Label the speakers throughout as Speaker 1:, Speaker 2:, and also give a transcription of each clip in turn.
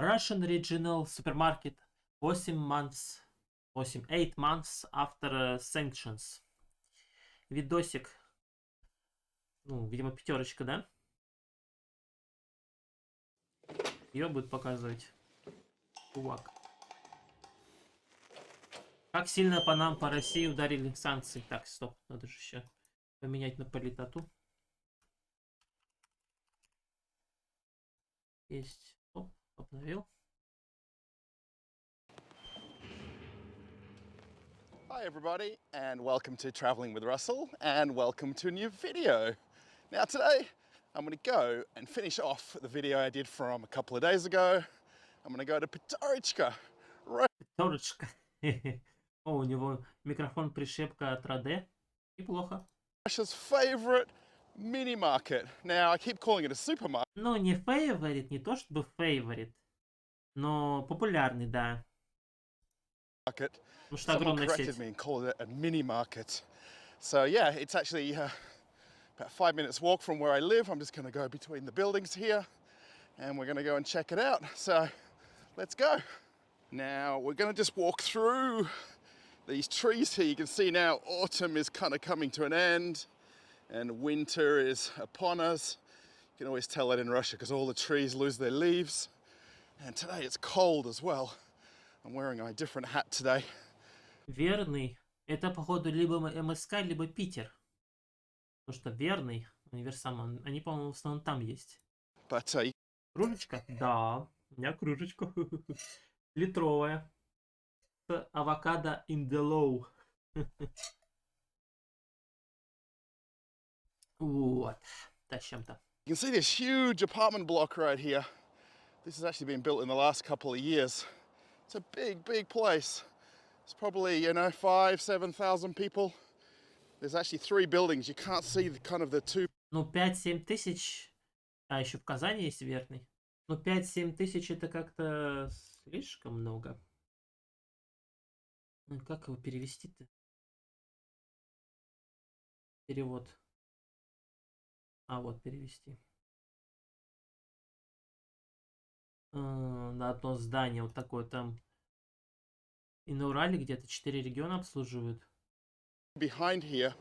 Speaker 1: Russian regional supermarket 8 months after sanctions. Видосик. Ну, видимо, пятерочка, да? Ее будет показывать чувак. Как сильно по нам, по России ударили санкции. Так, стоп, надо же еще поменять на политоту. Есть. Оп, обновил.
Speaker 2: Hi everybody, and welcome to Traveling with Russell, and welcome to a new video. Now today, I'm going to go and finish off the video I did from a couple of days ago. I'm going to go to Пятерочка.
Speaker 1: Пятерочка. О, у него микрофон прищепка от Раде. Неплохо.
Speaker 2: Russia's favorite mini market. Now I keep calling it a supermarket.
Speaker 1: Ну, не favorite, не то чтобы favorite, но популярный, да. Потому что огромная сеть.
Speaker 2: Someone corrected me and called it a mini market. So yeah, it's actually about 5 minutes walk from where I live. I'm just going to go between the buildings here and we're going to go and check it out. So let's go. Now we're going to just walk through these trees here. You can see now autumn is kind of coming to an end and winter is upon us. You can always tell that in Russia because all the trees lose their leaves. And today it's cold as well. I'm wearing a different hat today.
Speaker 1: Верный. Это, походу, либо МСК, либо Питер. Потому что верный, универсам, они, по-моему, в основном там есть. Кружечка? Да, у меня кружечка. Литровая. С авокадо in the low. Вот. Тащим-то.
Speaker 2: You can see this huge apartment block right here. This has actually been built in the last couple of years. It's a big, big place. It's probably, 5,000–7,000 people. There's actually 3 buildings. You can't see the two.
Speaker 1: Ну, 5-7 тысяч. А, еще в Казани есть верный. Ну, 5-7 тысяч это как-то слишком много. Ну, как его перевести-то? Перевод. А, вот, перевести. На одно здание вот такое там. И на Урале где-то 4 региона обслуживают.
Speaker 2: Behind here,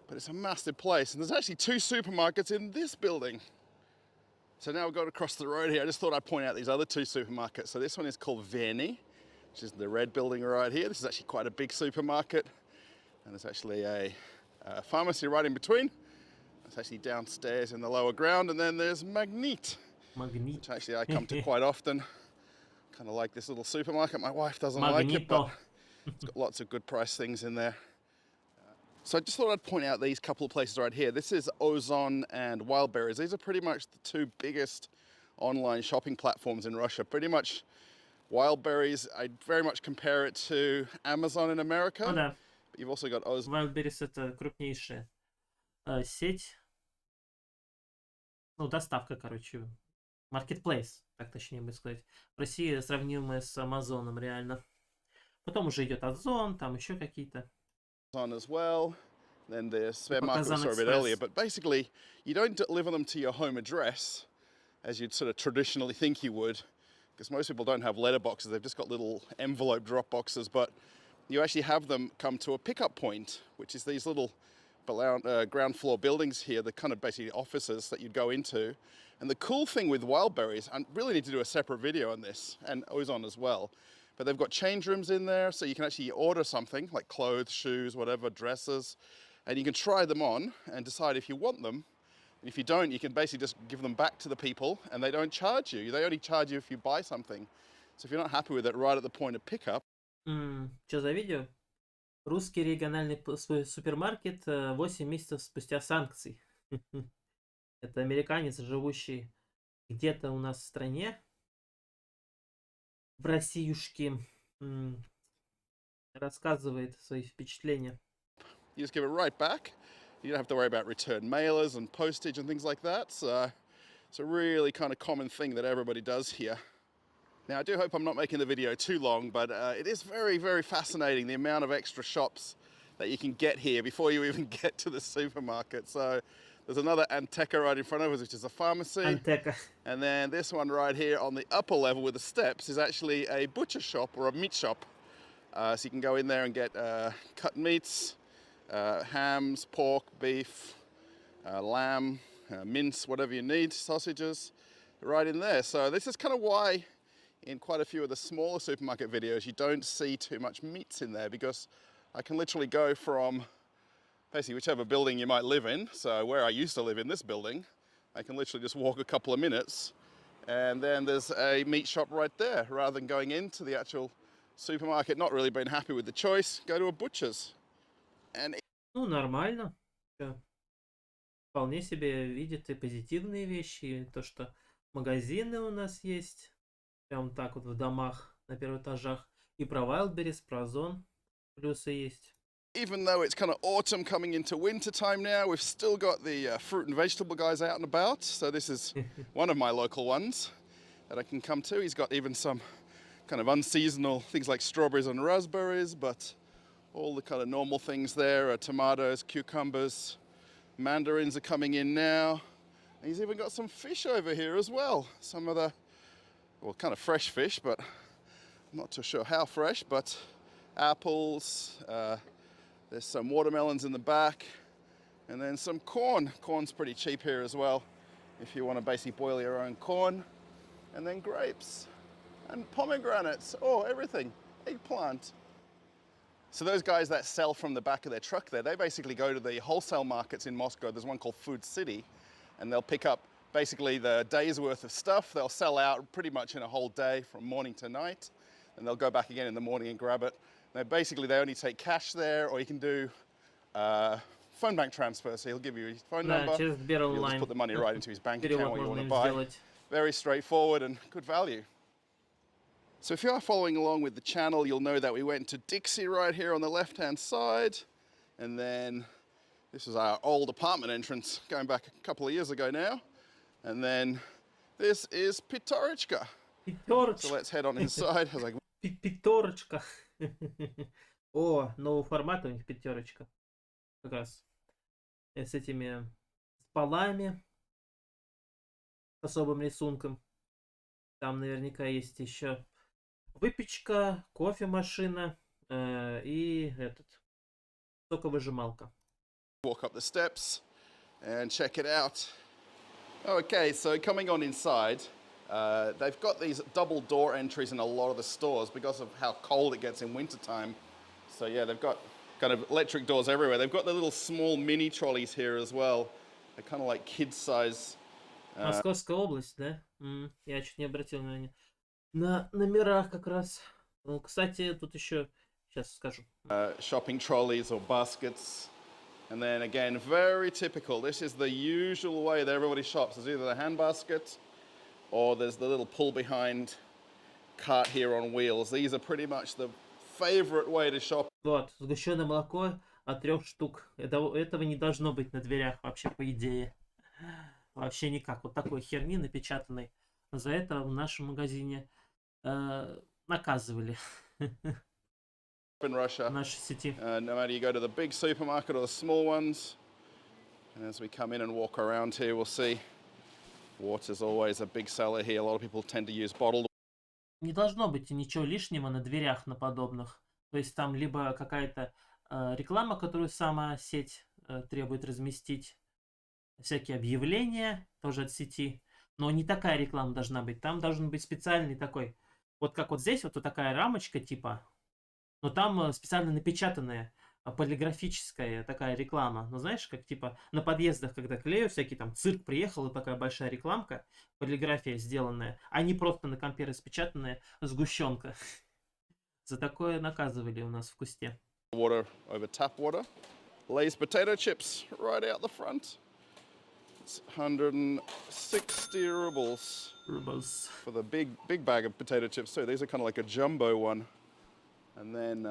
Speaker 2: but it's a massive place. And there's actually 2 supermarkets in this building. So now we've got across the road here. I just thought I'd point out these other 2 supermarkets. So this one is called Verny, which is the red building right here. This is actually quite a big supermarket. And there's actually a pharmacy right in between. It's actually downstairs in the lower ground. And then there's Magnet, which actually I come to quite often. Kind of like this little supermarket. My wife doesn't like it, but it's got lots of good price things in there. So I just thought I'd point out these couple of places right here. This is Ozon and Wildberries. These are pretty much the 2 biggest online shopping platforms in Russia. Pretty much Wildberries, I very much compare it to Amazon in America.
Speaker 1: Ну, да.
Speaker 2: But you've also got Ozon.
Speaker 1: Wildberries это крупнейшая сеть. Ну, доставка, короче. Marketplace, так точнее бы сказать. В России сравнимая с Амазоном, реально. Потом уже идет Озон, там еще какие-то.
Speaker 2: On as well. Then the spare market was a bit earlier, but basically you don't deliver them to your home address as you'd sort of traditionally think you would, because most people don't have letterboxes, they've just got little envelope drop boxes, but you actually have them come to a pickup point, which is these little ground floor buildings here, the kind of basically offices that you'd go into. And the cool thing with Wildberries, I really need to do a separate video on this, and Ozon as well, but they've got change rooms in there, so you can actually order something like clothes, shoes, whatever, dresses, and you can try them on and decide if you want them. And if you don't, you can basically just give them back to the people and they don't charge you. They only charge you if you buy something. So if you're not happy with it right at the point of pickup.
Speaker 1: Что за видео? Русский региональный супермаркет 8 месяцев спустя санкций. Это американец, живущий где-то у нас в стране. В Россиюшке рассказывает свои впечатления.
Speaker 2: You just give it right back. You don't have to worry about return mailers and postage and things like that. So it's a really kind of common thing that everybody does here. Now I do hope I'm not making the video too long, but it is very, very fascinating the amount of extra shops that you can get here before you even get to the supermarket. So There's another Anteca right in front of us, which is a pharmacy.
Speaker 1: Антека.
Speaker 2: And then this one right here on the upper level with the steps is actually a butcher shop or a meat shop. So you can go in there and get cut meats, hams, pork, beef, lamb, mince, whatever you need, sausages, right in there. So this is kind of why in quite a few of the smaller supermarket videos you don't see too much meats in there, because I can literally go from basically whichever building you might live in. So where I used to live in this building, I can literally just walk a couple of minutes and then there's a meat shop right there, rather than going into the actual supermarket, not really being happy with the choice, go to a butcher's. And
Speaker 1: Ну, нормально. Всё. Вполне себе видит и позитивные вещи, и то, что магазины у нас есть, прям так вот в домах на первых этажах, и про Wildberries, про Озон плюсы есть.
Speaker 2: even though it's kind of autumn coming into winter time now, we've still got the fruit and vegetable guys out and about. So this is one of my local ones that I can come to. He's got even some kind of unseasonal things like strawberries and raspberries, but all the kind of normal things there are tomatoes, cucumbers, mandarins are coming in now. And he's even got some fish over here as well. Some of the, well, kind of fresh fish, but I'm not too sure how fresh, but apples, there's some watermelons in the back, and then some corn. Corn's pretty cheap here as well, if you want to basically boil your own corn. And then grapes and pomegranates, oh, everything, eggplant. So those guys that sell from the back of their truck there, they basically go to the wholesale markets in Moscow. There's one called Food City, and they'll pick up basically the day's worth of stuff. They'll sell out pretty much in a whole day from morning to night, and they'll go back again in the morning and grab it. Now, basically, they only take cash there, or you can do phone bank transfer. So he'll give you his phone number. You'll just put the money right into his bank account, what you want to buy. Very straightforward and good value. So if you are following along with the channel, you'll know that we went to Dixie right here on the left-hand side. And then this is our old apartment entrance going back a couple of years ago now. And then this is Pitorichka. So let's head on inside. I was like,
Speaker 1: Пятерочка. О, новый формат у них пятерочка. Как раз с этими полами, с особым рисунком. Там наверняка есть еще выпечка, кофемашина и этот соковыжималка.
Speaker 2: Walk up the steps and check it out. Okay, so coming on inside, they've got these double door entries in a lot of the stores because of how cold it gets in wintertime. So yeah, they've got kind of electric doors everywhere. They've got the little small mini trolleys here as well. They're kind of like kid size.
Speaker 1: Московская область, да? Я чуть не обратил внимания. На номерах как раз. Ну, кстати, тут еще, сейчас скажу.
Speaker 2: Shopping trolleys or baskets. And then again, very typical. This is the usual way that everybody shops. There's either the hand basket or there's the little pull behind cart here on wheels. These are pretty much the favorite way to shop.
Speaker 1: Вот, сгущенное молоко от 3 штук. Этого не должно быть на дверях вообще, по идее. Вообще никак. Вот такой херни напечатанной. За это в нашем магазине наказывали.
Speaker 2: In Russia,
Speaker 1: Нашей сети.
Speaker 2: no matter you go to the big supermarket or the small ones. And as we come in and walk around here, we'll see water's always a big seller here. A lot of people tend to use bottled.
Speaker 1: Не должно быть ничего лишнего на дверях на подобных. То есть там либо какая-то реклама, которую сама сеть требует разместить, всякие объявления тоже от сети, но не такая реклама должна быть. Там должен быть специальный такой, вот как вот здесь вот такая рамочка типа, но там специально напечатанная полиграфическая такая реклама. Ну знаешь, как типа на подъездах, когда клею всякий там цирк приехал, и такая большая рекламка, полиграфия сделанная, а не просто на компе распечатанная сгущенка. За такое наказывали у нас в Кусте.
Speaker 2: Water over tap water. Lay's potato chips right out the front. It's 160 rubles for the big bag of potato chips too. These are kind of like a jumbo one. And then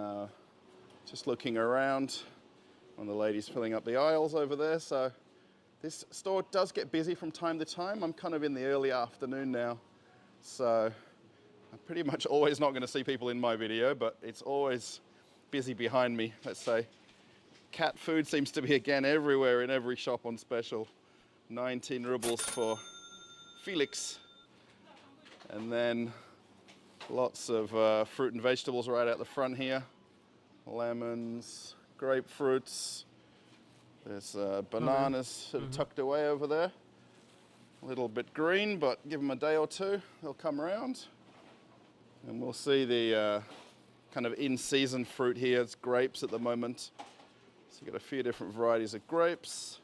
Speaker 2: just looking around, one of the ladies filling up the aisles over there. So this store does get busy from time to time. I'm kind of in the early afternoon now, so I'm pretty much always not going to see people in my video, but it's always busy behind me, let's say. Cat food seems to be again everywhere in every shop on special. 19 rubles for Felix. And then lots of fruit and vegetables right out the front here. Lemons, grapefruits. There's bananas sort of tucked away over there. A little bit green, but give them a day or two, they'll come around. And we'll see the kind of in-season fruit here. It's grapes at the moment. So you've got a few different varieties of grapes.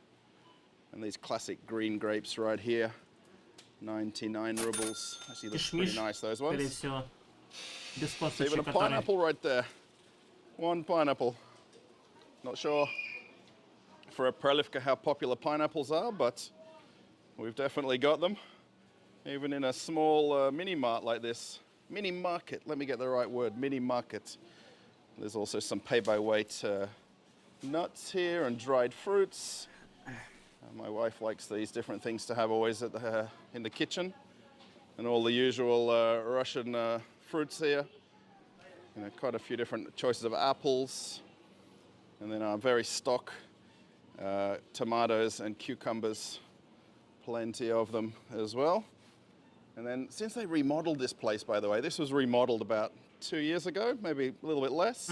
Speaker 2: And these classic green grapes right here. 99 rubles. Actually looks pretty nice, those ones. Even a pineapple right there. One pineapple. Not sure for a Pralivka how popular pineapples are, but we've definitely got them. Even in a small mini mart like this. Mini market, let me get the right word, mini market. There's also some pay-by-weight nuts here and dried fruits. My wife likes these different things to have always at in the kitchen. And all the usual Russian fruits here. You know, quite a few different choices of apples. And then our very stock tomatoes and cucumbers. Plenty of them as well. And then since they remodeled this place, by the way, this was remodeled about 2 years ago, maybe a little bit less.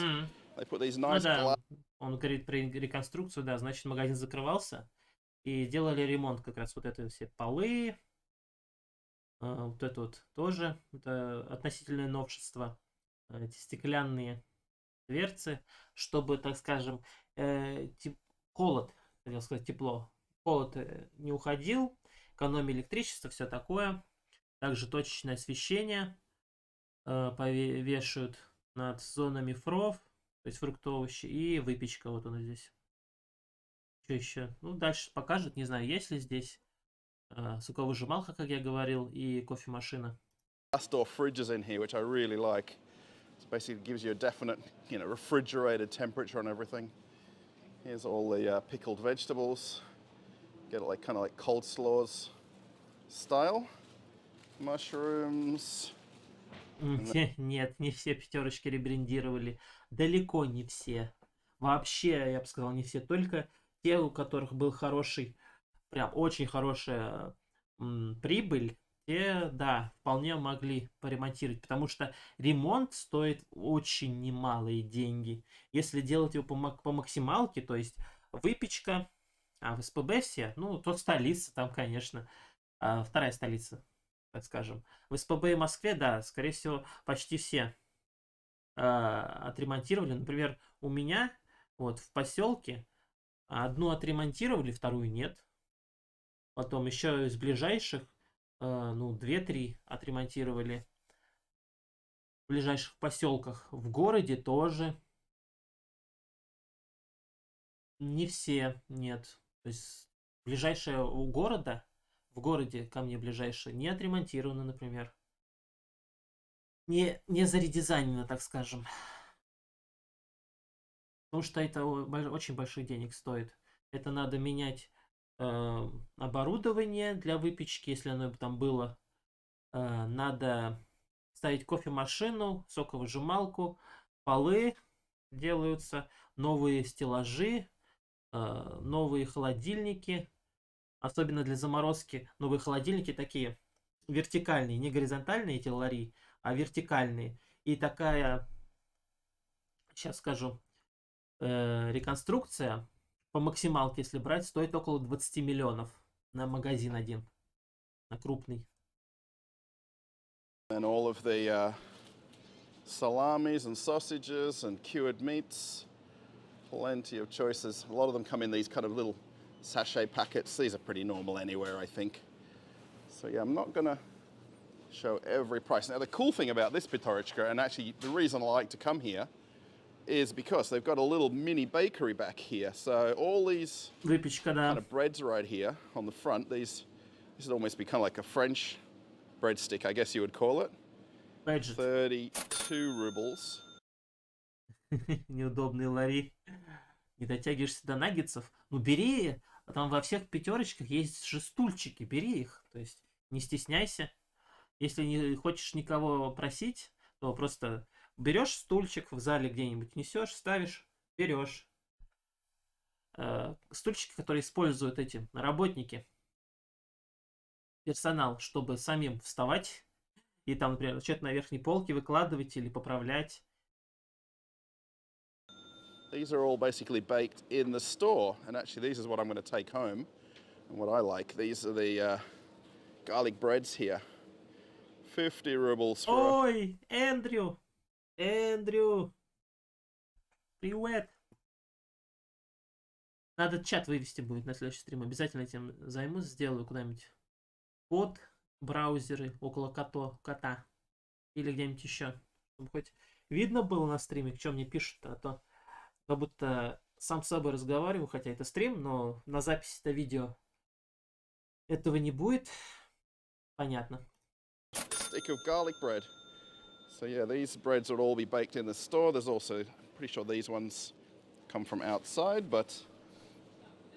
Speaker 2: They put these nice glass.
Speaker 1: Он говорит про реконструкцию, да, значит, магазин закрывался. И делали ремонт как раз вот это все полы, вот это вот тоже, это относительное новшество, эти стеклянные дверцы, чтобы, так скажем, холод, хотел сказать тепло, холод не уходил, экономия электричества, все такое. Также точечное освещение повешают над зонами фров, то есть фрукты, овощи, и выпечка, вот она здесь. Что еще? Ну, дальше покажет, не знаю, есть ли здесь соковыжималка, как я говорил, и кофемашина.
Speaker 2: Door fridges in here, which I really like. It basically gives you a definite, you know, refrigerated temperature on everything. Here's all the pickled vegetables. Get it like kind of like cold slaws style. Mushrooms.
Speaker 1: Нет, не все пятерочки ребрендировали. Далеко не все. Вообще, я бы сказал, не все. Только те, у которых был хороший, прям очень хорошая прибыль, те, да, вполне могли поремонтировать. Потому что ремонт стоит очень немалые деньги. Если делать его по максималке, то есть выпечка, в СПБ все, ну, то столица там, конечно, вторая столица, так скажем. В СПБ и Москве, да, скорее всего, почти все отремонтировали. Например, у меня вот в поселке одну отремонтировали, вторую нет. Потом еще из ближайших, ну, 2-3 отремонтировали. В ближайших поселках. В городе тоже. Не все, нет. То есть ближайшее у города, в городе ко мне ближайшее, не отремонтировано, например. Не заредизайнено, так скажем. Потому что это очень больших денег стоит. Это надо менять оборудование для выпечки, если оно там было. Надо ставить кофемашину, соковыжималку, полы делаются, новые стеллажи, новые холодильники. Особенно для заморозки новые холодильники такие вертикальные, не горизонтальные эти лари, а вертикальные. И такая, сейчас скажу, реконструкция по максималке, если брать, стоит около 20 миллионов на магазин один, на крупный.
Speaker 2: And all of the salamis and sausages and cured meats, plenty of choices. A lot of them come in these kind of little sachet packets. These are pretty normal anywhere, I think. So yeah, I'm not gonna show every price. Now the cool thing about this Pitorichka, and actually the reason I like to come here, is because they've got a little mini bakery back here. So all these kind of breads right here on the front, this would almost be kind of like a French breadstick, I guess you would call it. 32 rubles.
Speaker 1: Неудобные лари. Не дотягиваешься до наггетсов. Ну бери, там во всех пятерочках есть же стульчики, бери их. То есть не стесняйся. Если не хочешь никого просить, то просто берешь стульчик в зале где-нибудь, несешь, ставишь, берешь. Стульчики, которые используют эти работники персонал, чтобы самим вставать и там, например, что-то на верхней полке выкладывать или поправлять.
Speaker 2: These are all basically baked in the store, and actually these is what I'm going to take home and what I like. These are the garlic breads here. 50 rubles for a...
Speaker 1: Ой, Эндрю! Эндрю! Привет! Надо чат вывести будет на следующий стрим. Обязательно этим займусь, сделаю куда-нибудь под браузеры около кота. Или где-нибудь еще. Чтобы хоть видно было на стриме, что мне пишут, а то как будто сам с собой разговариваю, хотя это стрим, но на записи-то видео этого не будет. Понятно.
Speaker 2: Stick of garlic bread. So yeah, these breads will all be baked in the store. There's also, pretty sure these ones come from outside, but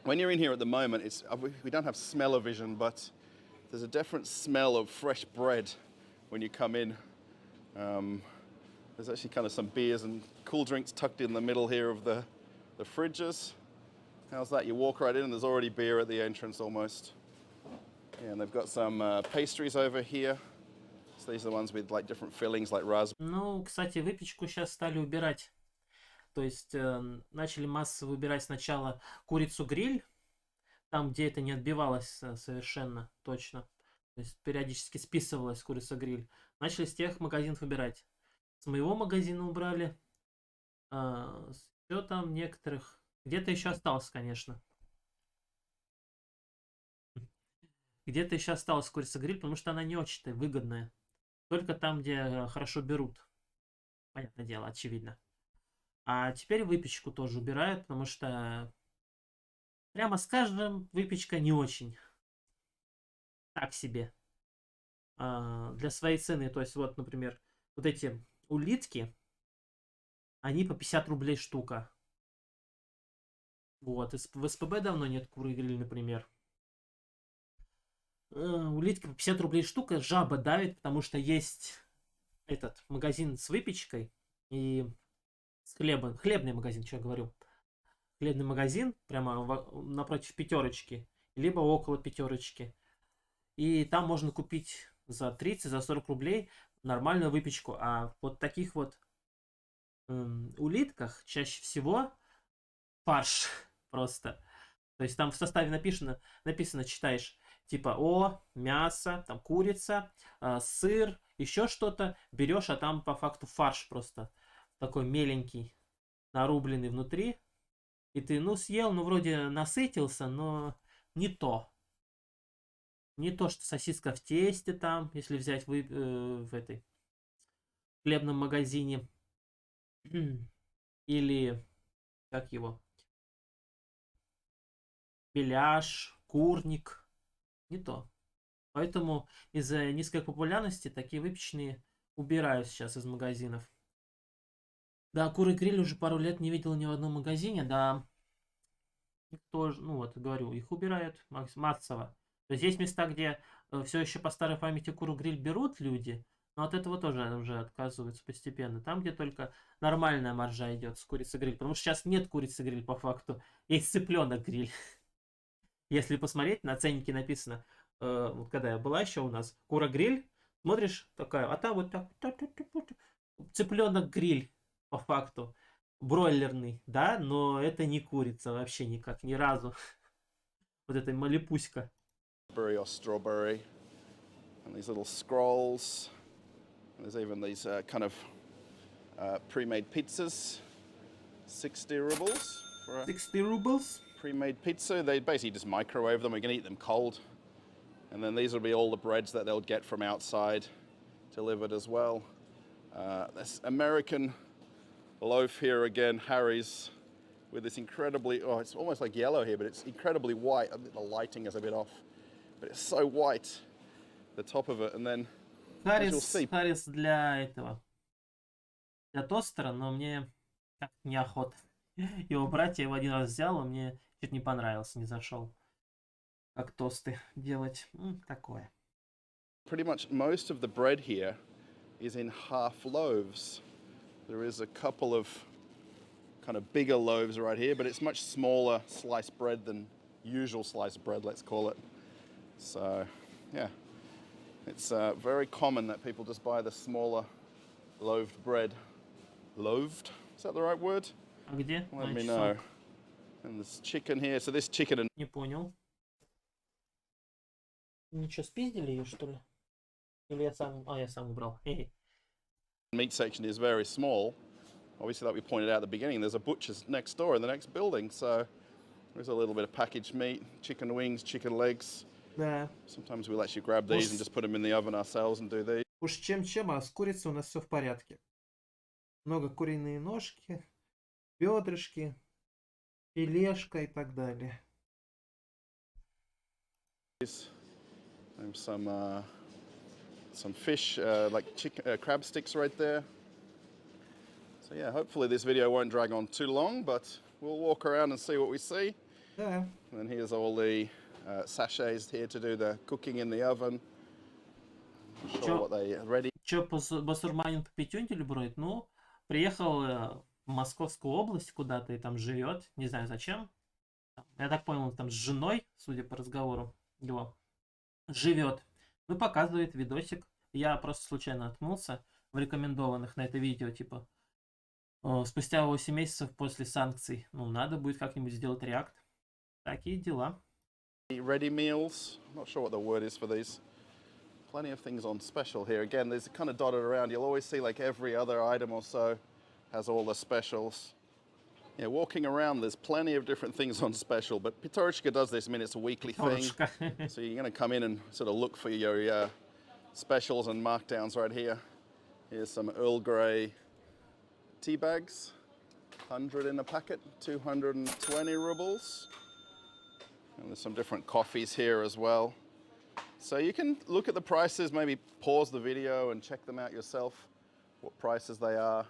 Speaker 2: when you're in here at the moment, we don't have smell-o-vision, but there's a different smell of fresh bread when you come in. There's actually kind of some beers and cool drinks tucked in the middle here of the fridges. How's that? You walk right in and there's already beer at the entrance almost. Yeah, and they've got some pastries over here. So these are the ones with like different fillings like raspberry.
Speaker 1: Ну, кстати, выпечку сейчас стали убирать. То есть начали массово выбирать сначала курицу-гриль, там, где это не отбивалось совершенно точно. То есть периодически списывалась курица-гриль. Начали с тех магазинов выбирать. С моего магазина убрали. Все там некоторых. Где-то еще осталось, конечно. Где-то еще осталась курица-гриль, потому что она не очень-то выгодная. Только там, где хорошо берут. Понятное дело, очевидно. А теперь выпечку тоже убирают, потому что, прямо скажем, выпечка не очень. Так себе. Для своей цены. То есть, вот, например, вот эти улитки, они по 50 рублей штука. Вот. В СПБ давно нет куры-гриль, например. Улитки по 50 рублей штука. Жаба давит, потому что есть этот магазин с выпечкой и с хлебом. Хлебный магазин, что я говорю. Хлебный магазин прямо напротив пятерочки, либо около пятерочки. И там можно купить за 30, за 40 рублей нормальную выпечку. А вот таких вот улитках чаще всего фарш просто. То есть там в составе написано, читаешь, типа, мясо, там курица, сыр, еще что-то. Берешь, а там по факту фарш просто такой меленький, нарубленный внутри. И ты, съел, вроде насытился, но не то. Не то, что сосиска в тесте там, если взять в этой хлебном магазине. Или, как его, беляш, курник. Не то. Поэтому из-за низкой популярности такие выпечные убирают сейчас из магазинов. Да, куры-гриль уже пару лет не видел ни в одном магазине, да. Никто, говорю, их убирают массово. То есть места, где все еще по старой памяти куру-гриль берут люди, но от этого тоже уже отказываются постепенно. Там, где только нормальная маржа идет с курицей-гриль. Потому что сейчас нет курицы-гриль по факту. Есть цыпленок-гриль. Если посмотреть, на ценнике написано, вот когда была еще у нас кура-гриль, смотришь, такая, а там вот так, цыпленок-гриль по факту. Бройлерный, да, но это не курица вообще никак, ни разу. Вот эта малипуська.
Speaker 2: Berry or strawberry, and these little scrolls. And there's even these kind of pre-made pizzas. 60 rubles for a
Speaker 1: 60 rubles?
Speaker 2: pre-made pizza. They basically just microwave them. We can eat them cold. And then these will be all the breads that they'll get from outside delivered as well. This American loaf here again, Harry's, with this incredibly, it's almost like yellow here, but it's incredibly white. The lighting is a bit off, but it's so white, the top of it. And then, as you'll see,
Speaker 1: Харрис для тостера, но мне как-то неохота его брать. Я его один раз взял, а мне чуть не понравился, не зашел. Как тосты делать, такое.
Speaker 2: Pretty much most of the bread here is in half loaves. There is a couple of kind of bigger loaves right here, but it's much smaller sliced bread than usual sliced bread, let's call it. So, yeah. It's very common that people just buy the smaller loaved bread. Loaved? Is that the right word?
Speaker 1: А где?
Speaker 2: Let
Speaker 1: А,
Speaker 2: me
Speaker 1: часок.
Speaker 2: know. And there's chicken here. So this chicken and
Speaker 1: Не понял. Ничего, спиздили ее, что ли? Или я сам... А, я сам убрал. Хе-хе.
Speaker 2: meat section is very small. Obviously, like we pointed out at the beginning, there's a butcher's next door in the next building. So there's a little bit of packaged meat, chicken wings, chicken legs.
Speaker 1: Да.
Speaker 2: Sometimes we'll actually grab these and just put them in the oven ourselves and do these.
Speaker 1: Уж чем-чем, а с курицей у нас все в порядке. Много куриные ножки, бедрышки, филешка и так далее.
Speaker 2: And some fish, like chicken, crab sticks right there. So yeah, hopefully this video won't drag on too long, but we'll walk around and see what we see.
Speaker 1: Да.
Speaker 2: And then here's all the sachets here to do the cooking in the oven. I'm sure what they are ready.
Speaker 1: Чё басурманин по пятюнделю бродит? Ну, приехал в Московскую область куда-то и там живет. Не знаю зачем. Я так понял, он там с женой, судя по разговору его, живет. Ну, показывает видосик. Я просто случайно наткнулся в рекомендованных на это видео, типа, спустя 8 месяцев после санкций, ну, надо будет как-нибудь сделать реакт. Такие дела.
Speaker 2: Ready meals. I'm not sure what the word is for these. Plenty of things on special here. Again, there's kind of dotted around. You'll always see like every other item or so has all the specials. Yeah, walking around, there's plenty of different things on special, but Pitorchka does this. I mean, it's a weekly thing. So you're going to come in and sort of look for your specials and markdowns right here. Here's some Earl Grey tea bags, 100 in a packet, 220 rubles. And there's some different coffees here as well. So you can look at the prices, maybe pause the video and check them out yourself, what prices they are.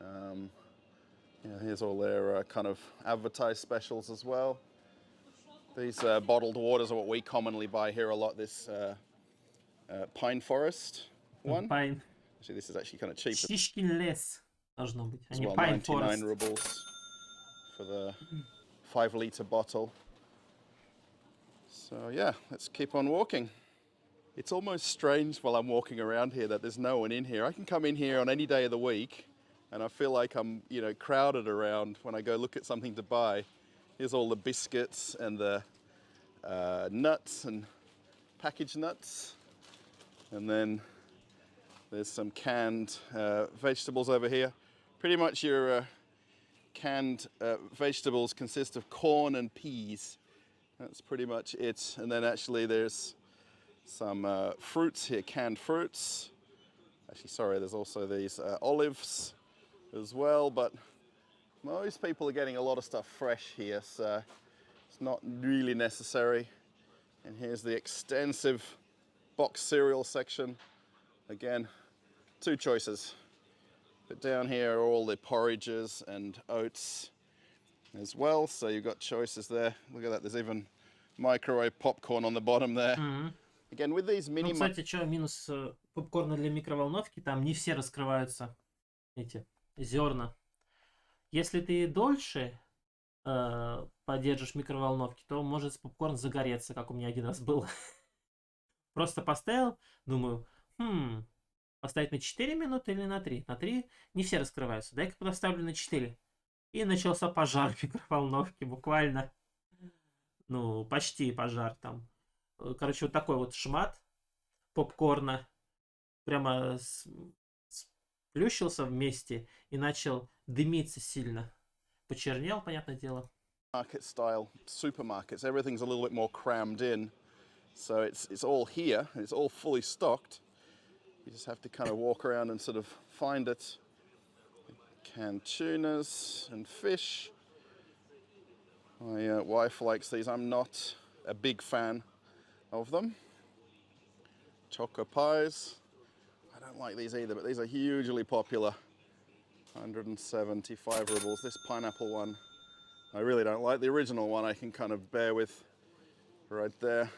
Speaker 2: Yeah, here's all their kind of advertised specials as well. These bottled waters are what we commonly buy here a lot, this pine forest one.
Speaker 1: Pine.
Speaker 2: Actually, this is actually kind of cheap.
Speaker 1: Шишкин лес должно быть, а
Speaker 2: As
Speaker 1: не
Speaker 2: well,
Speaker 1: Pine
Speaker 2: 99
Speaker 1: Forest.
Speaker 2: rubles for the 5-litre bottle. So yeah, let's keep on walking. It's almost strange while I'm walking around here that there's no one in here. I can come in here on any day of the week and I feel like I'm, you know, crowded around when I go look at something to buy. Here's all the biscuits and the nuts and packaged nuts. And then there's some canned vegetables over here. Pretty much your canned vegetables consist of corn and peas. That's pretty much it. And then actually there's some fruits here, canned fruits. Actually, sorry, there's also these olives as well, but most people are getting a lot of stuff fresh here, so it's not really necessary. And here's the extensive box cereal section. Again, two choices. But down here are all the porridges and oats as well, so you've got choices there. Look at that, there's even microwave popcorn on the bottom there. Again, with these mini...
Speaker 1: Ну, кстати, что минус попкорна для микроволновки, там не все раскрываются эти зерна. Если ты дольше подержишь микроволновки, то может попкорн загореться, как у меня один раз было. Просто поставил, думаю, поставить на 4 минуты или на 3? На 3 не все раскрываются. Дай-ка поставлю на 4. И начался пожар в микроволновке, буквально. Ну, почти пожар там. Короче, вот такой вот шмат попкорна прямо сплющился вместе и начал дымиться сильно. Почернел, понятное дело.
Speaker 2: Market style supermarkets, everything's a little bit more crammed in. So it's all here, it's all fully stocked. You just have to kind of walk around and sort of find it. Canned tunas and fish. My wife likes these. I'm not a big fan of them. Choco pies. I don't like these either, but these are hugely popular. 175 rubles. This pineapple one, I really don't like. The original one I can kind of bear with right there.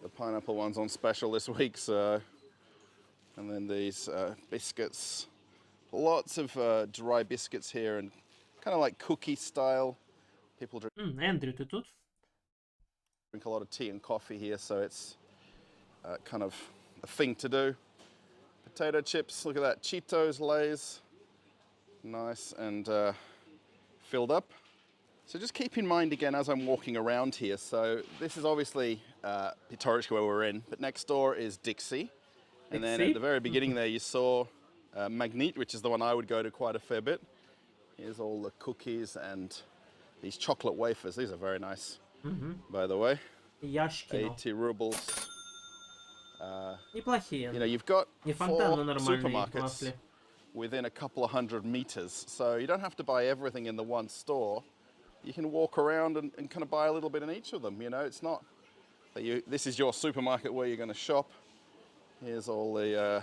Speaker 2: The pineapple one's on special this week, so. And then these biscuits. Lots of dry biscuits here and kind of like cookie style. People
Speaker 1: Эндрю, ты тут?
Speaker 2: drink a lot of tea and coffee here, so it's kind of a thing to do. Potato chips, look at that, Cheetos, Lay's, nice and filled up. So just keep in mind again as I'm walking around here, so this is obviously Pitorichka where we're in, but next door is Dixie. And then at the very beginning there you saw Magnet, which is the one I would go to quite a fair bit. Here's all the cookies and these chocolate wafers. These are very nice, by the way. 80 rubles.
Speaker 1: Неплохие.
Speaker 2: You know, you've got
Speaker 1: Не
Speaker 2: 4
Speaker 1: фонтан, но нормальные
Speaker 2: supermarkets
Speaker 1: вафли.
Speaker 2: within a couple of 100 meters, so you don't have to buy everything in the one store. You can walk around and kind of buy a little bit in each of them. You know, it's not that this is your supermarket where you're going to shop. Here's all the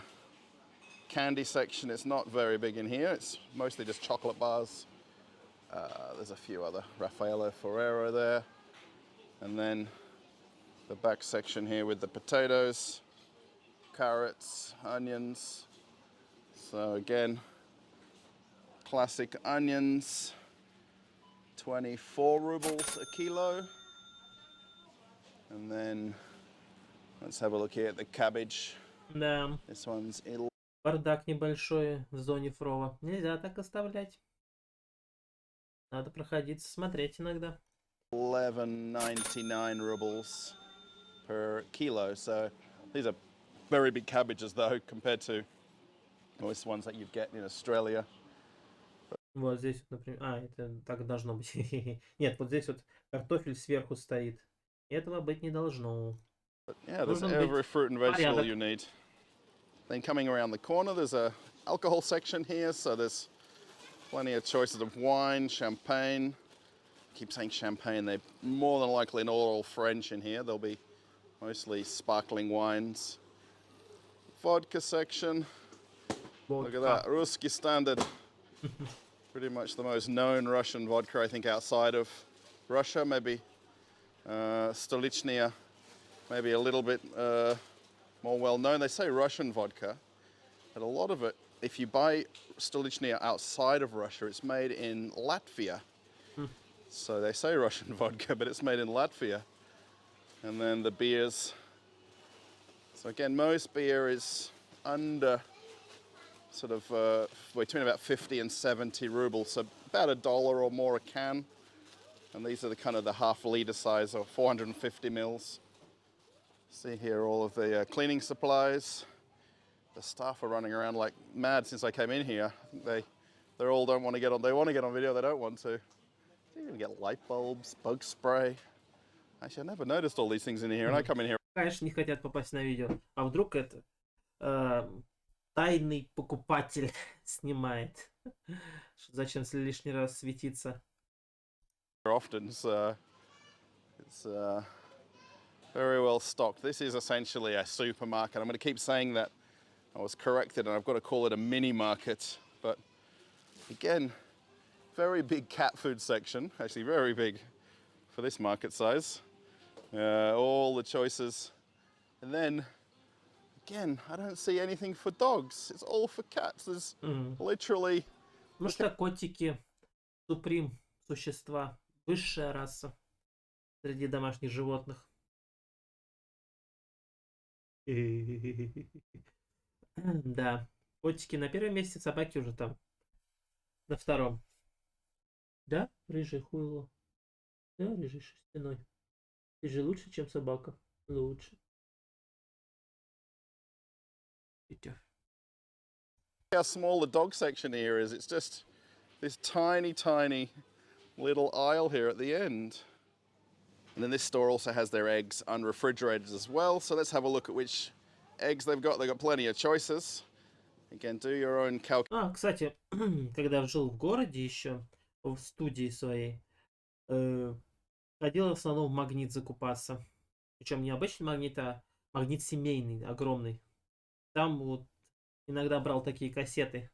Speaker 2: candy section. It's not very big in here. It's mostly just chocolate bars. There's a few other Raffaello Ferrero there. And then the back section here with the potatoes, carrots, onions. So again, classic onions, 24 rubles a kilo. And then let's have a look here at the cabbage.
Speaker 1: Да.
Speaker 2: This one's
Speaker 1: Бардак небольшой в зоне фрова. Нельзя так оставлять. Надо проходиться, смотреть иногда.
Speaker 2: 11.99 rubles per kilo. So these are very big cabbages though compared to most ones that you'd get in Australia.
Speaker 1: Вот здесь, например... это так должно быть. Нет, вот здесь вот картофель сверху стоит. Этого быть не должно.
Speaker 2: But yeah, there's every fruit and vegetable you need. Then coming around the corner, there's a alcohol section here, so there's plenty of choices of wine, champagne. I keep saying champagne, they're more than likely not all French in here. There'll be mostly sparkling wines. Vodka section. Look at that, РУССКИЙ standard. Pretty much the most known Russian vodka, I think, outside of Russia. Maybe Stolichnya, maybe a little bit more well known. They say Russian vodka, but a lot of it, if you buy Stolichnya outside of Russia, it's made in Latvia. So they say Russian vodka, but it's made in Latvia. And then the beers. So again, most beer is under sort of between about 50 and 70 rubles, so about $1 or more a can. And these are the kind of the half-liter size, or 450 mils. See here all of the cleaning supplies. The staff are running around like mad since I came in here. They all don't want to get on. They want to get on video. They don't want to. You can get light bulbs, bug spray. Actually, I never noticed all these things in here, and I come in here.
Speaker 1: Конечно, не хотят попасть на видео. А вдруг это тайный покупатель снимает? Зачем лишний раз светиться?
Speaker 2: Often, so it's very well stocked. This is essentially a supermarket. I'm going to keep saying that. I was corrected, and I've got to call it a mini market. But again, very big cat food section. Actually, very big for this market size. All the choices. And then, again, I don't see anything for dogs. It's all for cats. There's literally...
Speaker 1: Ну что, котики, суприм, существа, высшая раса среди домашних животных. Да, котики на первом месте, собаки уже там на втором. Да, рыжий хуйло. Да, рыжий шерстяной. Ты же лучше, чем собака. Лучше.
Speaker 2: How small the dog section here is. It's just this tiny, tiny little aisle here at the end. And then this store also has their eggs unrefrigerated as well. So let's have a look at which eggs they've got. They've got plenty of choices. Again, do your own calculation.
Speaker 1: Кстати, когда жил в городе еще, в студии своей, ходил в основном в Магнит закупаться. Причем не обычный Магнит, а Магнит семейный, огромный. Там вот иногда брал такие кассеты.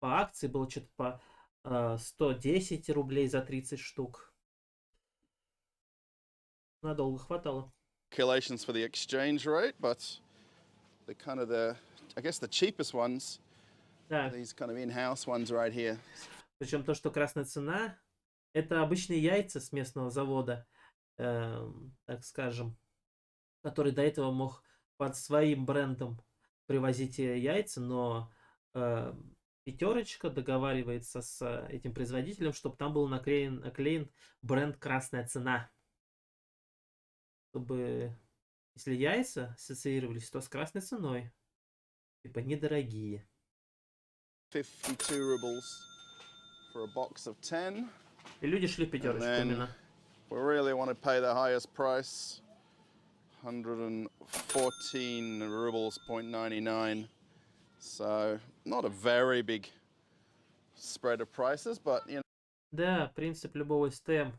Speaker 1: По акции было что-то по 110 рублей за 30 штук. Надолго хватало.
Speaker 2: Calculations for the exchange rate, but the kind of I guess the cheapest ones, these kind of in-house ones right here.
Speaker 1: Причем то, что красная цена, это обычные яйца с местного завода, так скажем, который до этого мог под своим брендом привозите яйца, но пятерочка договаривается с этим производителем, чтобы там был наклеен бренд «Красная цена». Чтобы, если яйца ассоциировались, то с красной ценой. Типа недорогие.
Speaker 2: 52 rubles for a box of 10.
Speaker 1: И люди шли в пятерочку именно.
Speaker 2: We really want to pay the highest price. 114 rubles, 0.99. So, not a very big spread of prices, but, you know.
Speaker 1: Да, принцип любого СТМ.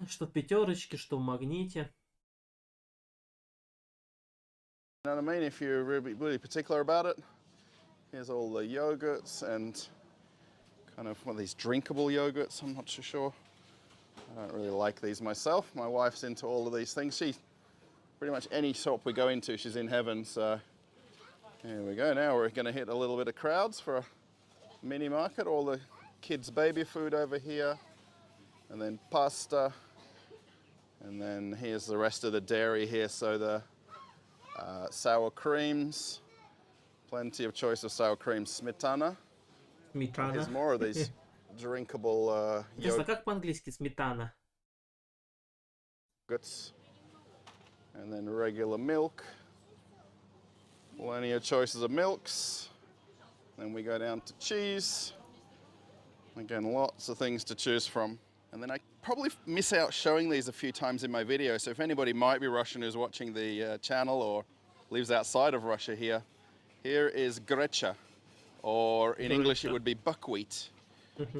Speaker 1: Что в пятерочке, что в магните.
Speaker 2: You know what I mean? If you're really particular about it, here's all the yogurts and kind of one of these drinkable yogurts. I'm not too sure. I don't really like these myself. My wife's into all of these things. She pretty much any shop we go into, she's in heaven. So here we go. Now we're going to hit a little bit of crowds for a mini market. All the kids' baby food over here, and then pasta, and then here's the rest of the dairy here. So the sour creams, plenty of choice of sour creams, smetana. Here's more of these drinkable
Speaker 1: Интересно, как по-английски сметана?
Speaker 2: yogurts, and then regular milk. Plenty of choices of milks. Then we go down to cheese. Again, lots of things to choose from. And then I probably miss out showing these a few times in my video. So if anybody might be Russian who's watching the channel or lives outside of Russia here, here is grecha, or in English it would be buckwheat,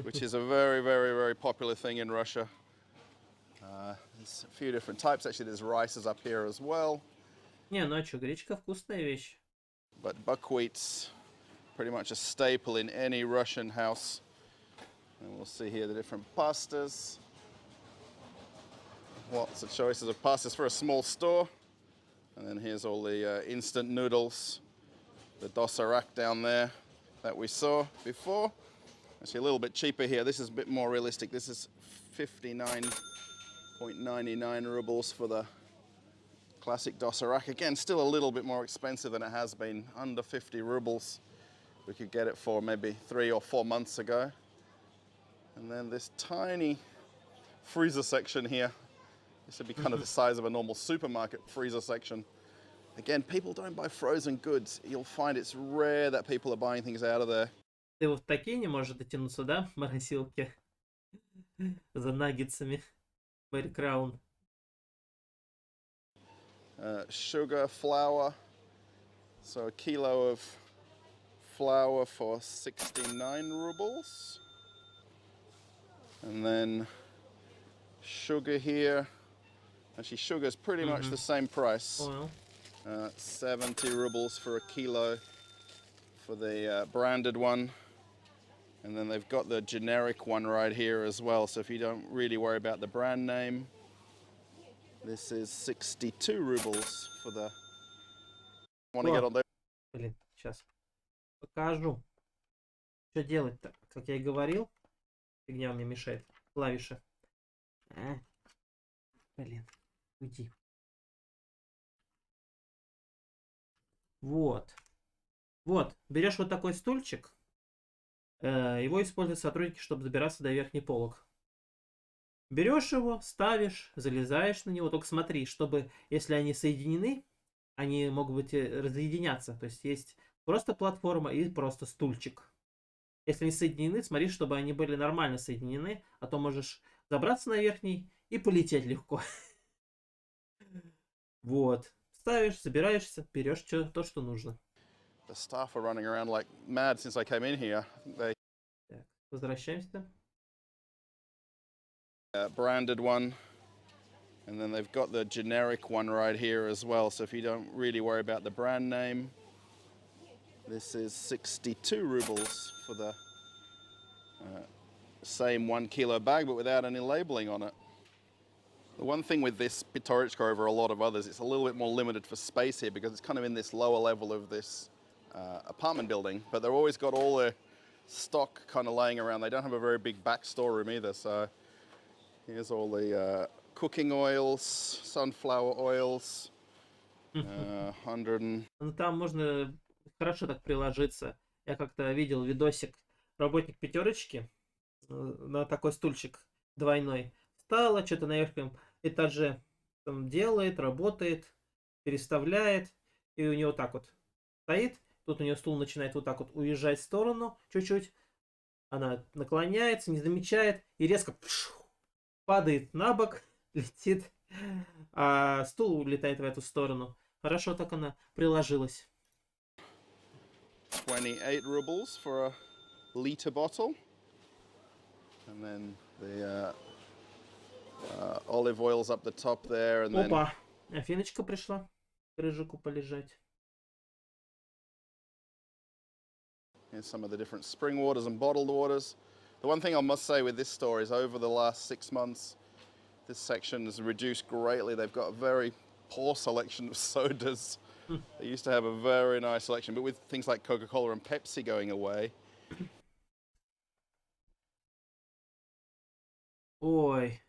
Speaker 2: which is a very, very, very popular thing in Russia. There's a few different types. Actually, there's rices up here as well.
Speaker 1: Не, ну а что, гречка вкусная вещь.
Speaker 2: But buckwheat's pretty much a staple in any Russian house. And we'll see here the different pastas. Lots of choices of pastas for a small store. And then here's all the instant noodles. The dosarak down there that we saw before. Actually a little bit cheaper here. This is a bit more realistic. This is 59.99 rubles for the classic dosarak. Again, still a little bit more expensive than it has been. Under 50 rubles. We could get it for maybe 3 or 4 months ago. And then this tiny freezer section here. This would be kind of the size of a normal supermarket freezer section. Again, people don't buy frozen goods. You'll find it's rare that people are buying things out of there.
Speaker 1: Ты вот такие не можешь дотянуться, да, в морозилке? За наггетсами. Мэри Краун.
Speaker 2: Sugar, flour. So a kilo of flour for 69 rubles. And then sugar here. Actually, sugar is pretty much the same price.
Speaker 1: Понял.
Speaker 2: 70 rubles for a kilo for the branded one. And then they've got the generic one right here as well. So if you don't really worry about the brand name, this is 62 rubles for the... Want to get on there?
Speaker 1: Блин, сейчас покажу. Что делать-то? Как я и говорил, фигня мне мешает. Клавиши. Блин, уйди. Вот. Вот. Берешь вот такой стульчик. Его используют сотрудники, чтобы добираться до верхних полок. Берешь его, ставишь, залезаешь на него. Только смотри, чтобы, если они соединены, они могут быть разъединяться. То есть есть просто платформа и просто стульчик. Если они соединены, смотри, чтобы они были нормально соединены, а то можешь забраться на верхний и полететь легко. Вот. Ставишь, собираешься, берешь то, что нужно.
Speaker 2: The staff are running around like mad since I came in here. They
Speaker 1: Так, возвращаемся.
Speaker 2: branded one. And then they've got the generic one right here as well. So if you don't really worry about the brand name, this is 62 rubles for the same 1 kilo bag, but without any labeling on it. The one thing with this Pitorichka over a lot of others, it's a little bit more limited for space here because it's kind of in this lower level of this apartment building, but they've always got all their stock kind of laying around. They don't have a very big back storeroom either, so here's all the cooking oils, sunflower oils, 100
Speaker 1: Ну, там можно хорошо так приложиться. Я как-то видел видосик, работник пятерочки на такой стульчик двойной. Встала, что-то на верхнем этаже там делает, работает, переставляет. И у него так вот стоит. Тут у нее стул начинает вот так вот уезжать в сторону чуть-чуть. Она наклоняется, не замечает и резко падает на бок, летит, а стул улетает в эту сторону. Хорошо так она приложилась.
Speaker 2: 28 rubles for a liter bottle. And then the olive oil's up the top there. And then
Speaker 1: Опа, Афиночка пришла к рыжику полежать.
Speaker 2: here's some of the different spring waters and bottled waters. The one thing I must say with this store is over the last 6 months, this section has reduced greatly. They've got a very poor selection of sodas. They used to have a very nice selection, but with things like Coca-Cola and Pepsi going away.
Speaker 1: Ой,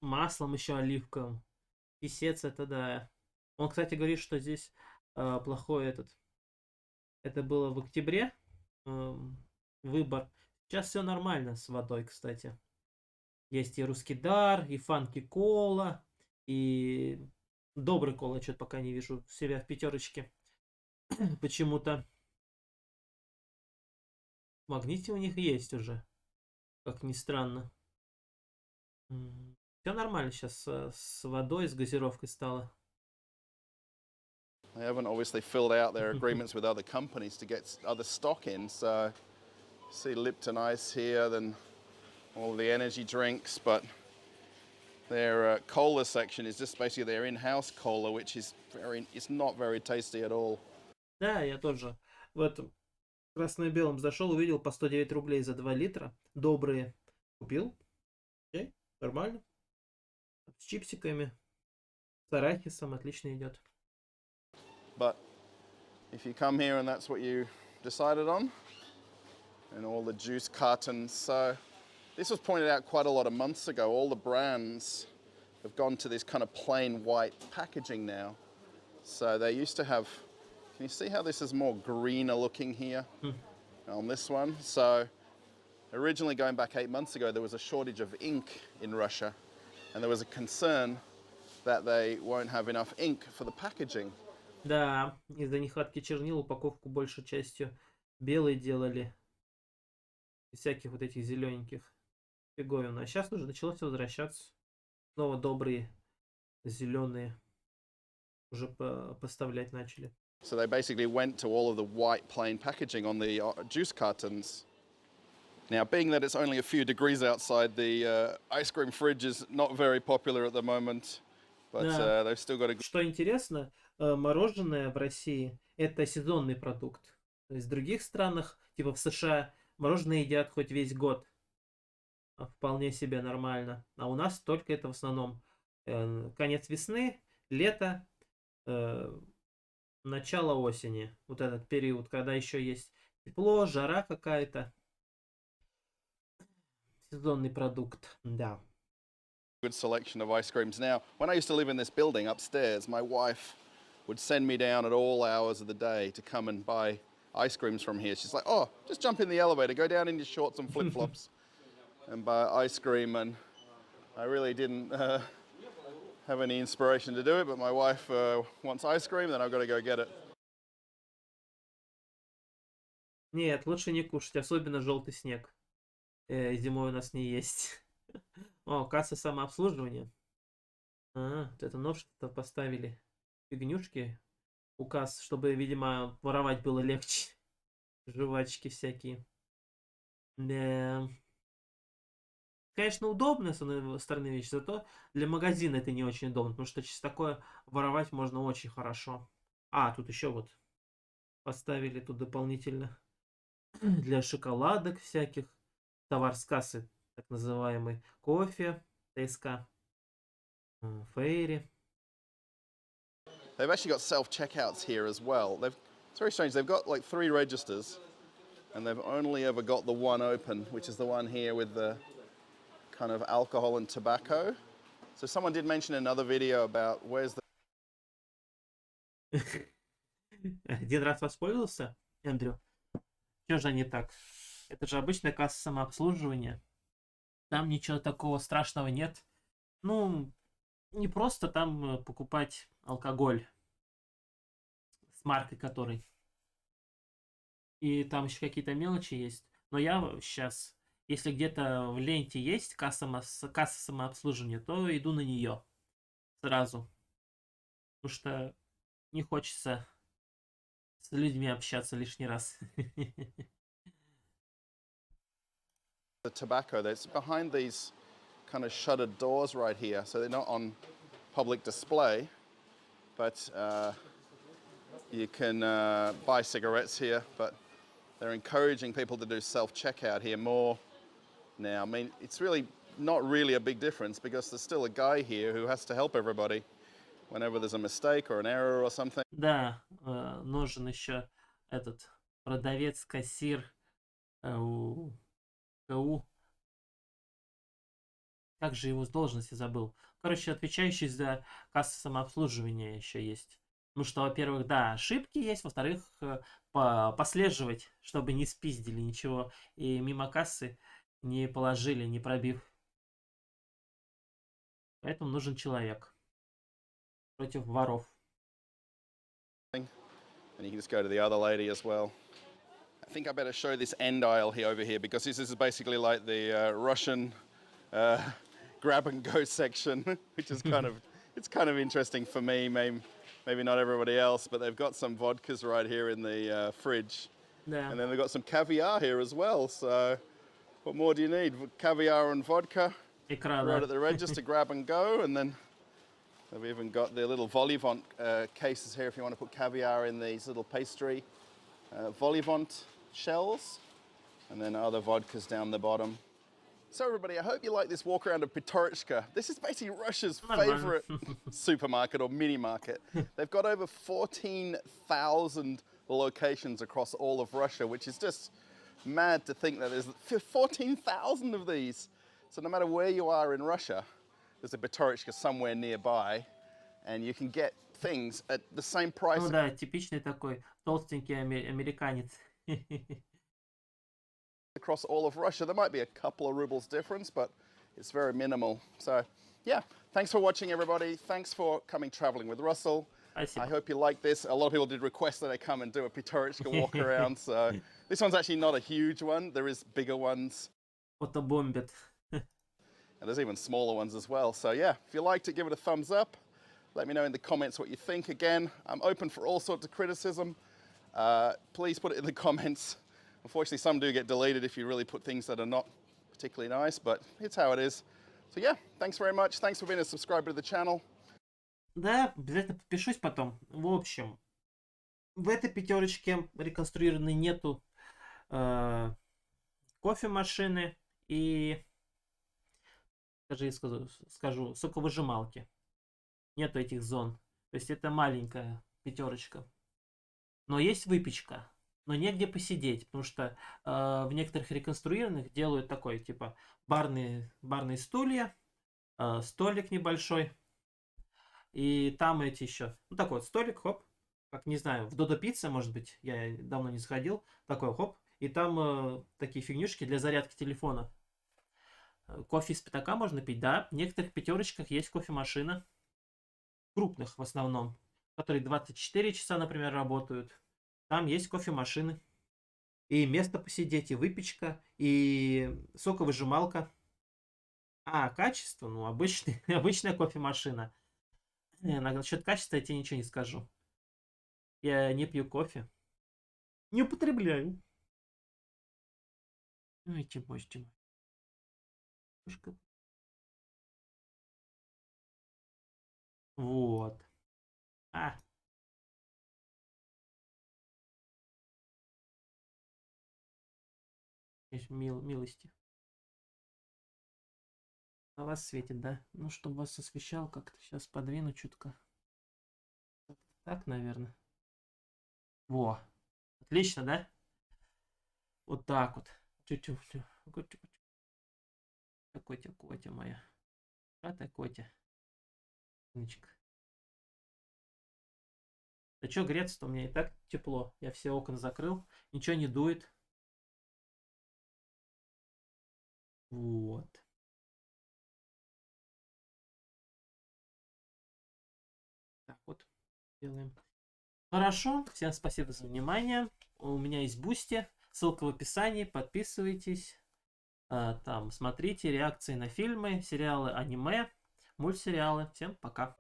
Speaker 1: маслом еще оливковым. Писец это да. Он, кстати, говорит, что здесь плохой этот. Это было в октябре выбор. Сейчас все нормально с водой, кстати. Есть и русский дар, и фанки кола, и добрый кола. Что-то пока не вижу себя в пятерочке. Почему-то. В магните у них есть уже. Как ни странно. Все нормально сейчас с водой, с газировкой стало.
Speaker 2: They haven't obviously filled out their agreements with other companies to get other stock in. So you see Lipton Ice here, then all the energy drinks, but their cola section is just basically their in-house cola, which is it's not very tasty at all.
Speaker 1: Да, я тоже в этом красно-белом зашел, увидел по 109 рублей за 2 литра. Добрые. Купил. Окей, нормально. С чипсиками. С арахисом отлично идет.
Speaker 2: But if you come here and that's what you decided on, and all the juice cartons, so this was pointed out quite a lot of months ago. All the brands have gone to this kind of plain white packaging now. So they used to have, can you see how this is more greener looking here on this one? So originally going back 8 months ago, there was a shortage of ink in Russia, and there was a concern that they won't have enough ink for the packaging.
Speaker 1: Да, из-за нехватки чернил упаковку большей частью белой делали. Из всяких вот этих зелененьких фиговин. А сейчас уже началось возвращаться. Снова добрые зеленые уже поставлять начали.
Speaker 2: So they basically went to all of the white plain packaging on the juice cartons. Now, being that it's only a few degrees outside, the ice cream fridge is not very popular at the moment, but
Speaker 1: Да.
Speaker 2: they've still got a...
Speaker 1: Что интересно, мороженое в России это сезонный продукт. То есть в других странах, типа в США, мороженое едят хоть весь год. Вполне себе нормально. А у нас только это в основном конец весны, лето, начало осени. Вот этот период, когда еще есть тепло, жара какая-то. Сезонный продукт, да.
Speaker 2: Good selection of ice creams. Now, when I used to live in this building upstairs, my wife would send me down at all hours of the day to come and buy ice creams from here. She's like, oh, just jump in the elevator, go down in your shorts and flip-flops and buy ice cream. And I really didn't have any inspiration to do it, but my wife wants ice cream, then I've got to go get it.
Speaker 1: Нет, лучше не кушать, особенно желтый снег. Зимой у нас не есть. О, касса самообслуживания. Вот это новшество поставили. Фигнюшки у касс, чтобы, видимо, воровать было легче. Жвачки всякие. Да. Конечно, удобно с одной стороны вещь, зато для магазина это не очень удобно, потому что через такое воровать можно очень хорошо. А, тут еще вот поставили тут дополнительно для шоколадок всяких. Товар с кассы, так называемый кофе, ТСК, фейри.
Speaker 2: They've actually got self-checkouts here as well. It's very strange. They've got like 3 registers, and they've only ever got the one open, which is the one here with the kind of alcohol and tobacco. So someone did mention in another video about where's the
Speaker 1: Один раз воспользовался, Эндрю? Что же не так? Это же обычная касса самообслуживания. Там ничего такого страшного нет. Ну, не просто там покупать алкоголь с маркой которой. И там еще какие-то мелочи есть. Но я сейчас, если где-то в ленте есть касса самообслуживания, то иду на нее сразу. Потому что не хочется с людьми общаться лишний раз.
Speaker 2: The tobacco that's behind these kind of shuttered doors right here, so they're not on public display, but you can buy cigarettes here, but they're encouraging people to do self-checkout here more now. I mean, it's really not really a big difference because there's still a guy here who has to help everybody whenever there's a mistake or an error or something.
Speaker 1: Да, нужен еще этот продавец-кассир у КУ. Как же его с должности забыл? Короче, отвечающий за кассу самообслуживания еще есть. Ну что, во-первых, да, ошибки есть, во-вторых, послеживать, чтобы не спиздили ничего и мимо кассы не положили, не пробив. Поэтому нужен человек против воров.
Speaker 2: And you can just go to the other lady as well. I think I better show this end aisle here over here because this is basically like the Russian grab and go section, which is it's kind of interesting for me, maybe not everybody else, but they've got some vodkas right here in the fridge.
Speaker 1: Да.
Speaker 2: And then they've got some caviar here as well, so what more do you need? Caviar and vodka right at the register, grab and go, and then they've even got their little vol-au-vent cases here if you want to put caviar in these little pastry vol-au-vent shells, and then other vodkas down the bottom. So everybody, I hope you like this walk around of Pitorichka. This is basically Russia's favorite supermarket or mini market. They've got over 14,000 locations across all of Russia, which is just mad to think that there's 14,000 of these. So no matter where you are in Russia, there's a Pitorichka somewhere nearby, and you can get things at the same price.
Speaker 1: Ну да, типичный такой толстенький американец.
Speaker 2: Across all of Russia. There might be a couple of rubles difference, but it's very minimal. So yeah, thanks for watching, everybody. Thanks for coming traveling with Russell.
Speaker 1: Спасибо.
Speaker 2: I hope you like this. A lot of people did request that I come and do a Pitorichka walk around. So this one's actually not a huge one. There is bigger ones.
Speaker 1: Фотобомбит.
Speaker 2: And there's even smaller ones as well. So yeah, if you liked it, give it a thumbs up. Let me know in the comments what you think. Again, I'm open for all sorts of criticism. Please put it in the comments. Unfortunately, some do get deleted if you really put things that are not particularly nice, but it's how it is. So yeah, thanks very much. Thanks for being a subscriber to the channel.
Speaker 1: Да, обязательно подпишусь потом. В общем, в этой пятерочке реконструированной нету кофемашины и, скажу, соковыжималки. Нету этих зон. То есть это маленькая пятерочка. Но есть выпечка. Но негде посидеть, потому что в некоторых реконструированных делают такой, типа, барные стулья, столик небольшой. И там эти еще, ну такой вот столик, хоп, как, не знаю, в Додо Пицца, может быть, я давно не сходил, такой хоп, и там такие фигнюшки для зарядки телефона. Кофе из пятака можно пить, да, в некоторых пятерочках есть кофемашина, крупных в основном, которые 24 часа, например, работают. Там есть кофемашины. И место посидеть, и выпечка, и соковыжималка. А качество, ну, обычная кофемашина. Насчет качества я тебе ничего не скажу. Я не пью кофе. Не употребляю. Ой, Тимош. Вот. Милости. На вас светит, да? Ну, чтобы вас освещал, как-то сейчас подвину чутка. Так, наверное. Во. Отлично, да? Вот так вот. Котя моя. Котя. Умничка. Да чё греться-то, у меня и так тепло. Я все окна закрыл, ничего не дует. Вот. Так вот делаем. Хорошо, всем спасибо за внимание. У меня есть Бусти, ссылка в описании, подписывайтесь. Там смотрите реакции на фильмы, сериалы, аниме, мультсериалы. Всем пока.